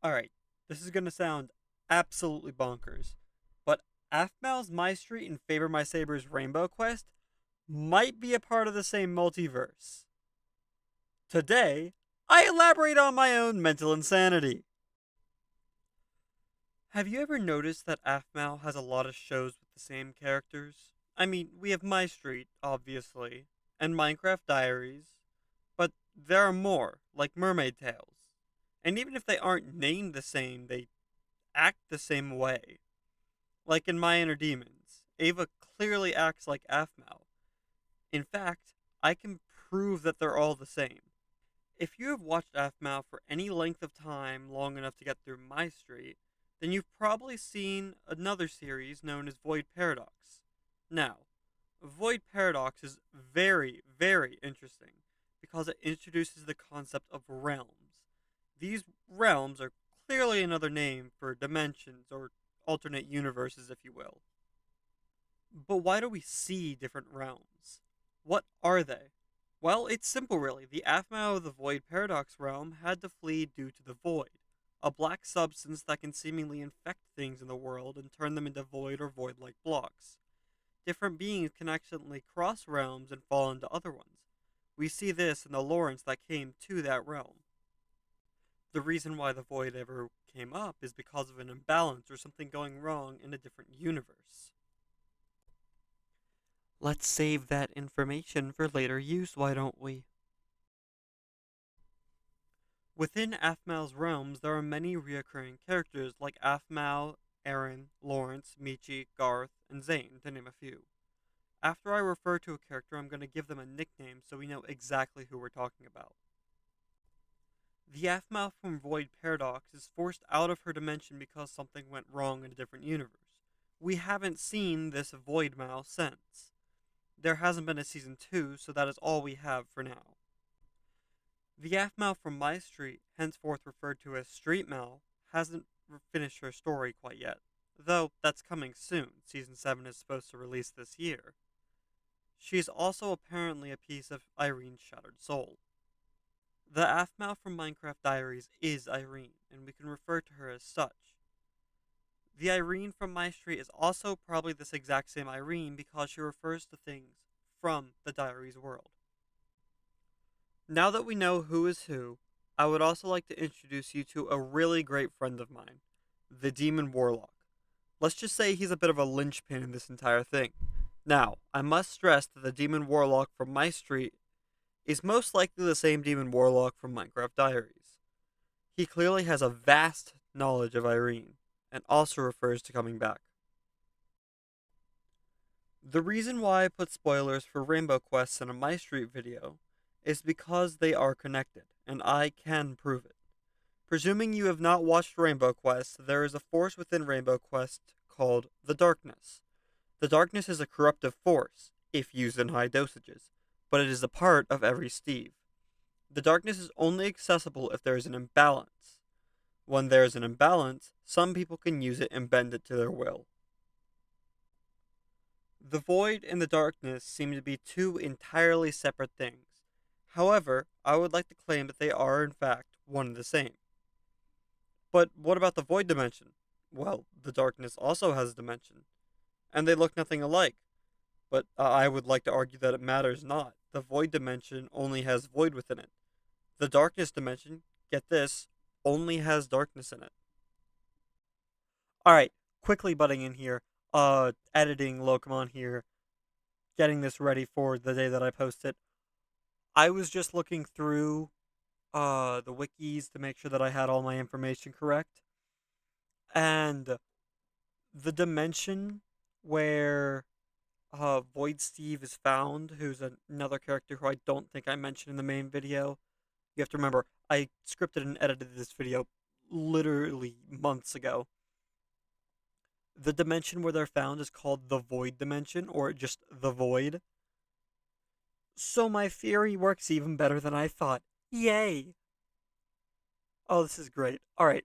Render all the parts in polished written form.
Alright, this is gonna sound absolutely bonkers, but Aphmal's My Street and Favor My Saber's Rainbow Quest might be a part of the same multiverse. Today, I elaborate on my own mental insanity. Have you ever noticed that Aphmal has a lot of shows with the same characters? I mean, we have My Street, obviously, and Minecraft Diaries, but there are more, like Mermaid Tales. And even if they aren't named the same, they act the same way. Like in My Inner Demons, Ava clearly acts like Aphmau. In fact, I can prove that they're all the same. If you have watched Aphmau for any length of time long enough to get through My Street, then you've probably seen another series known as Void Paradox. Now, Void Paradox is very, very interesting because it introduces the concept of realms. These realms are clearly another name for dimensions or alternate universes, if you will. But why do we see different realms? What are they? Well, it's simple really. The Aphmau of the Void Paradox realm had to flee due to the Void, a black substance that can seemingly infect things in the world and turn them into void or void like blocks. Different beings can accidentally cross realms and fall into other ones. We see this in the Lawrence that came to that realm. The reason why the void ever came up is because of an imbalance or something going wrong in a different universe. Let's save that information for later use, why don't we? Within Aphmau's realms, there are many reoccurring characters like Aphmau, Aaron, Lawrence, Michi, Garth, and Zane, to name a few. After I refer to a character, I'm going to give them a nickname so we know exactly who we're talking about. The Aphmau from Void Paradox is forced out of her dimension because something went wrong in a different universe. We haven't seen this Void Mao since. There hasn't been a season 2, so that is all we have for now. The Aphmau from My Street, henceforth referred to as Street Mal, hasn't finished her story quite yet, though that's coming soon. Season 7 is supposed to release this year. She is also apparently a piece of Irene's shattered soul. The Aphmau from Minecraft Diaries is Irene, and we can refer to her as such. The Irene from My Street is also probably this exact same Irene because she refers to things from the Diaries world. Now that we know who is who, I would also like to introduce you to a really great friend of mine, the Demon Warlock. Let's just say he's a bit of a linchpin in this entire thing. Now, I must stress that the Demon Warlock from My Street is most likely the same Demon Warlock from Minecraft Diaries. He clearly has a vast knowledge of Irene, and also refers to coming back. The reason why I put spoilers for Rainbow Quests in a My Street video is because they are connected, and I can prove it. Presuming you have not watched Rainbow Quest, there is a force within Rainbow Quest called the Darkness. The Darkness is a corruptive force, if used in high dosages, but it is a part of every Steve. The Darkness is only accessible if there is an imbalance. When there is an imbalance, some people can use it and bend it to their will. The Void and the Darkness seem to be two entirely separate things. However, I would like to claim that they are, in fact, one and the same. But what about the Void dimension? Well, the Darkness also has a dimension, and they look nothing alike. But I would like to argue that it matters not. The Void dimension only has void within it. The Darkness dimension, get this, only has darkness in it. Alright, quickly butting in here. Editing Locomon here, getting this ready for the day that I post it. I was just looking through the wikis to make sure that I had all my information correct. And the dimension where Void Steve is found, who's another character who I don't think I mentioned in the main video. You have to remember, I scripted and edited this video literally months ago. The dimension where they're found is called the Void Dimension, or just the Void. So my theory works even better than I thought. Yay! Oh, this is great. All right,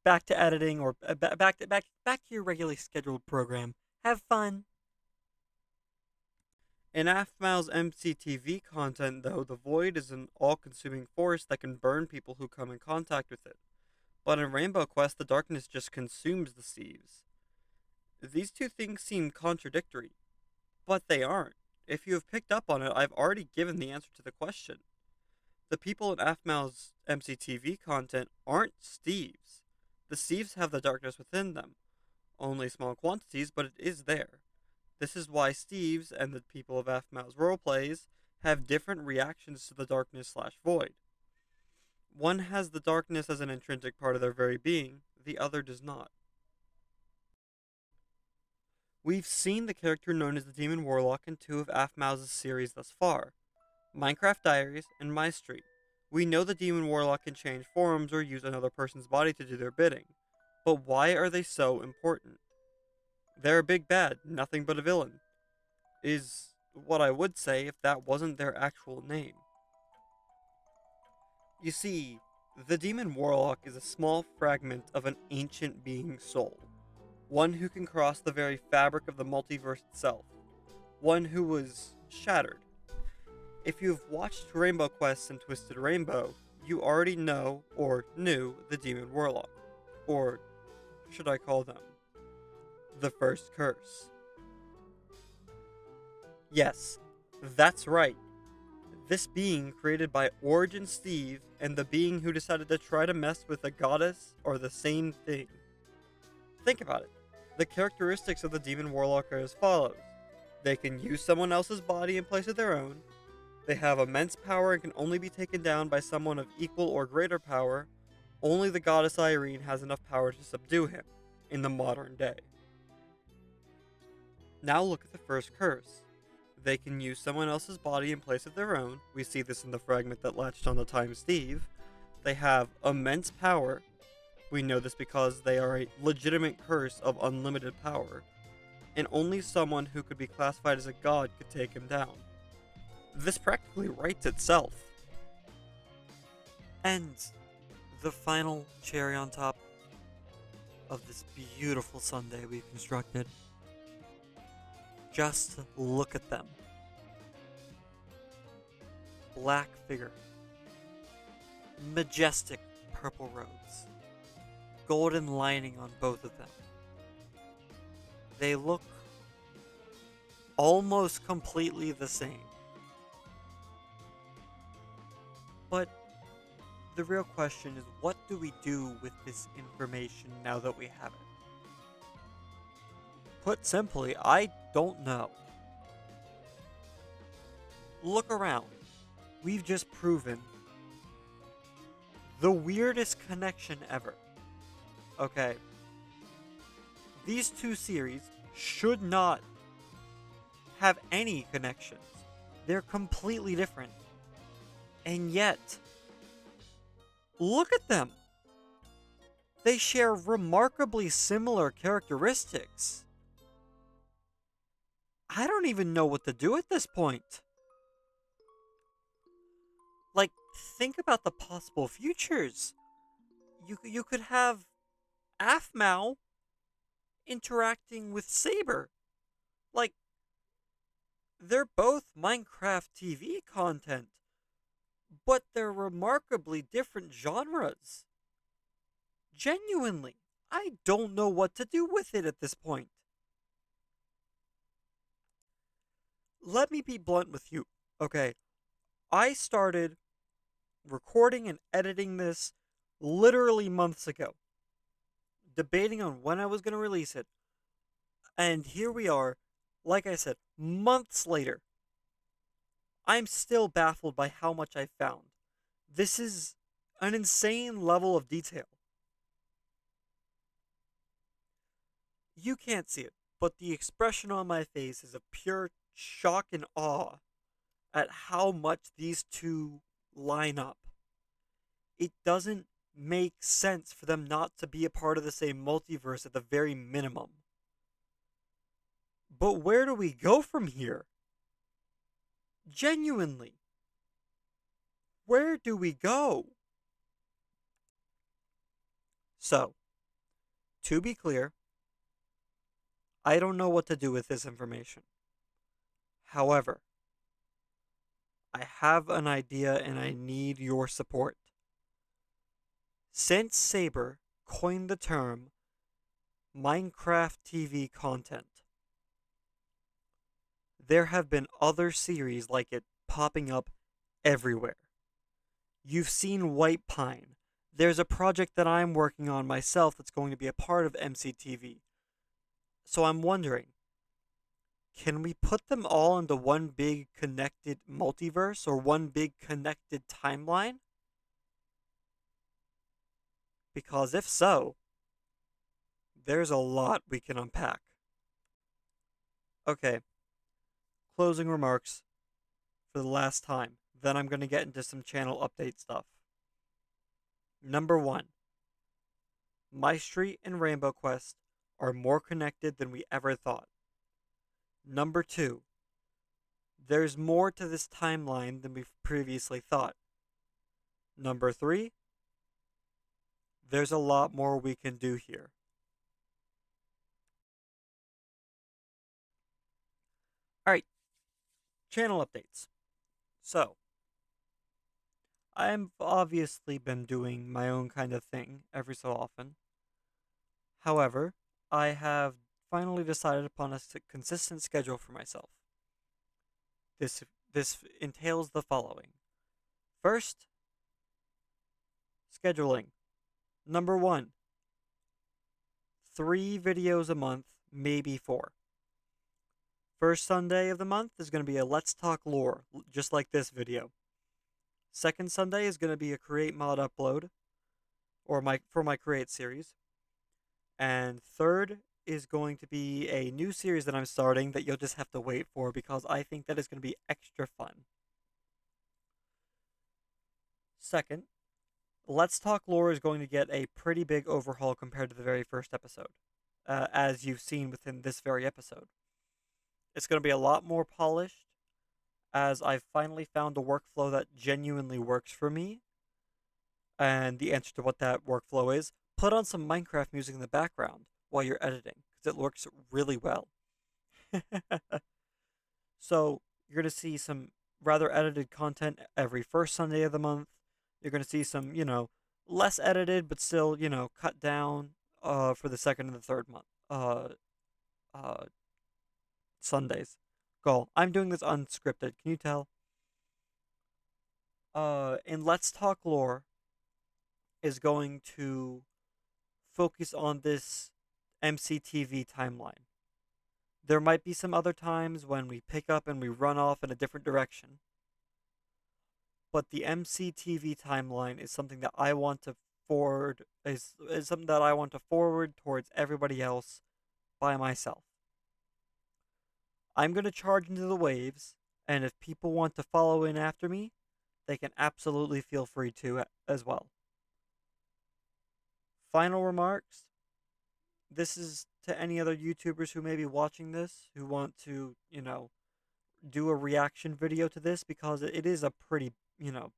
back to editing, or back to your regularly scheduled program. Have fun. In Aphmau's MCTV content, though, the Void is an all-consuming force that can burn people who come in contact with it. But in Rainbow Quest, the darkness just consumes the Steves. These two things seem contradictory, but they aren't. If you have picked up on it, I've already given the answer to the question. The people in Aphmau's MCTV content aren't Steves. The Steves have the darkness within them. Only small quantities, but it is there. This is why Steves and the people of Aphmau's roleplays have different reactions to the darkness slash void. One has the darkness as an intrinsic part of their very being, the other does not. We've seen the character known as the Demon Warlock in two of Aphmau's series thus far, Minecraft Diaries and My Street. We know the Demon Warlock can change forms or use another person's body to do their bidding, but why are they so important? They're a big bad, nothing but a villain, is what I would say if that wasn't their actual name. You see, the Demon Warlock is a small fragment of an ancient being's soul, one who can cross the very fabric of the multiverse itself, one who was shattered. If you've watched Rainbow Quest and Twisted Rainbow, you already know or knew the Demon Warlock, or should I call them the First Curse. Yes, that's right. This being created by Origin Steve and the being who decided to try to mess with a goddess are the same thing. Think about it. The characteristics of the Demon Warlock are as follows. They can use someone else's body in place of their own. They have immense power and can only be taken down by someone of equal or greater power. Only the goddess Irene has enough power to subdue him in the modern day. Now look at the first curse. They can use someone else's body in place of their own. We see this in the fragment that latched on to Time Steve. They have immense power. We know this because they are a legitimate curse of unlimited power. And only someone who could be classified as a god could take him down. This practically writes itself. And the final cherry on top of this beautiful Sunday we've constructed. Just look at them. Black figure. Majestic purple robes. Golden lining on both of them. They look almost completely the same. But the real question is, what do we do with this information now that we have it? Put simply, I don't know. Look around. We've just proven the weirdest connection ever. Okay. These two series should not have any connections. They're completely different. And yet, look at them. They share remarkably similar characteristics. I don't even know what to do at this point. Like, think about the possible futures. You could have Aphmau interacting with Saber. Like, they're both Minecraft TV content, but they're remarkably different genres. Genuinely, I don't know what to do with it at this point. Let me be blunt with you, okay? I started recording and editing this literally months ago, debating on when I was going to release it. And here we are, like I said, months later. I'm still baffled by how much I found. This is an insane level of detail. You can't see it, but the expression on my face is of pure shock and awe at how much these two line up. It doesn't make sense for them not to be a part of the same multiverse at the very minimum. But where do we go from here? Genuinely. Where do we go? So, to be clear, I don't know what to do with this information. However, I have an idea and I need your support. Since Saber coined the term Minecraft TV content, there have been other series like it popping up everywhere. You've seen White Pine. There's a project that I'm working on myself that's going to be a part of MCTV. So I'm wondering, can we put them all into one big connected multiverse or one big connected timeline? Because if so, there's a lot we can unpack. Okay, closing remarks for the last time. Then I'm going to get into some channel update stuff. Number one, My Street and Rainbow Quest are more connected than we ever thought. Number two, there's more to this timeline than we've previously thought. Number three, there's a lot more we can do here. Alright, channel updates. So, I've obviously been doing my own kind of thing every so often. However, I have finally decided upon a consistent schedule for myself. This this entails the following. First, scheduling. Number one, 3 videos a month, maybe 4. First Sunday of the month is going to be a Let's Talk Lore, just like this video. Second Sunday is going to be a Create Mod upload, or for my Create series. And third is going to be a new series that I'm starting that you'll just have to wait for because I think that is going to be extra fun. Second, Let's Talk Lore is going to get a pretty big overhaul compared to the very first episode, as you've seen within this very episode. It's going to be a lot more polished, as I've finally found a workflow that genuinely works for me. And the answer to what that workflow is, put on some Minecraft music in the background while you're editing, because it works really well. So, you're going to see some rather edited content every first Sunday of the month. You're going to see some, less edited, but still, cut down for the second and the third month. Uh, Sundays. Goal. I'm doing this unscripted. Can you tell? In Let's Talk Lore is going to focus on this MCTV timeline. There might be some other times when we pick up and we run off in a different direction. But the MCTV timeline is something that I want to forward is something that I want to forward towards everybody else by myself. I'm going to charge into the waves, and if people want to follow in after me, they can absolutely feel free to as well. Final remarks. This is to any other YouTubers who may be watching this who want to, do a reaction video to this because it is a pretty,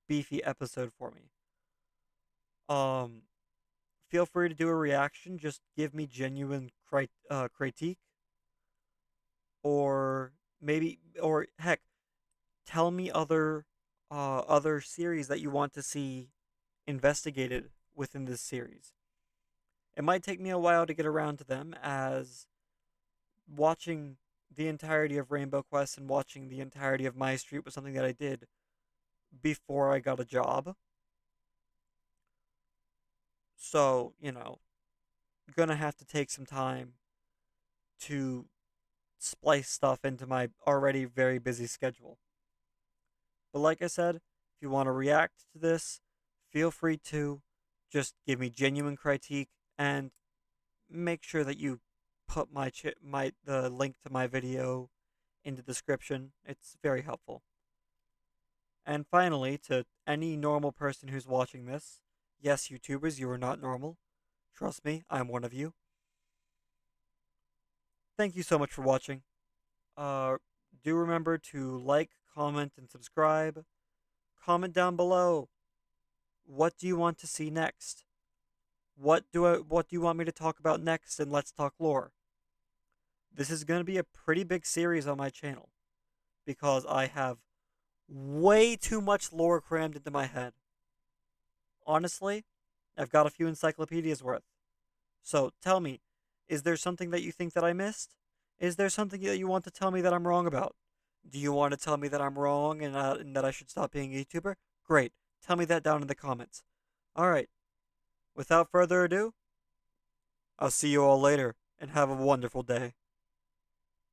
beefy episode for me. Feel free to do a reaction. Just give me genuine critique, or heck, tell me other series that you want to see investigated within this series. It might take me a while to get around to them, as watching the entirety of Rainbow Quest and watching the entirety of My Street was something that I did before I got a job. So, gonna have to take some time to splice stuff into my already very busy schedule. But like I said, if you want to react to this, feel free to. Just give me genuine critique and make sure that you put the link to my video in the description. It's very helpful. And finally, to any normal person who's watching this, yes, YouTubers, you are not normal. Trust me, I'm one of you. Thank you so much for watching. Do remember to like, comment, and subscribe. Comment down below. What do you want to see next? What do you want me to talk about next in Let's Talk Lore? This is going to be a pretty big series on my channel because I have way too much lore crammed into my head. Honestly, I've got a few encyclopedias worth. So tell me, is there something that you think that I missed? Is there something that you want to tell me that I'm wrong about? Do you want to tell me that I'm wrong and that I should stop being a YouTuber? Great. Tell me that down in the comments. Alright, without further ado, I'll see you all later and have a wonderful day.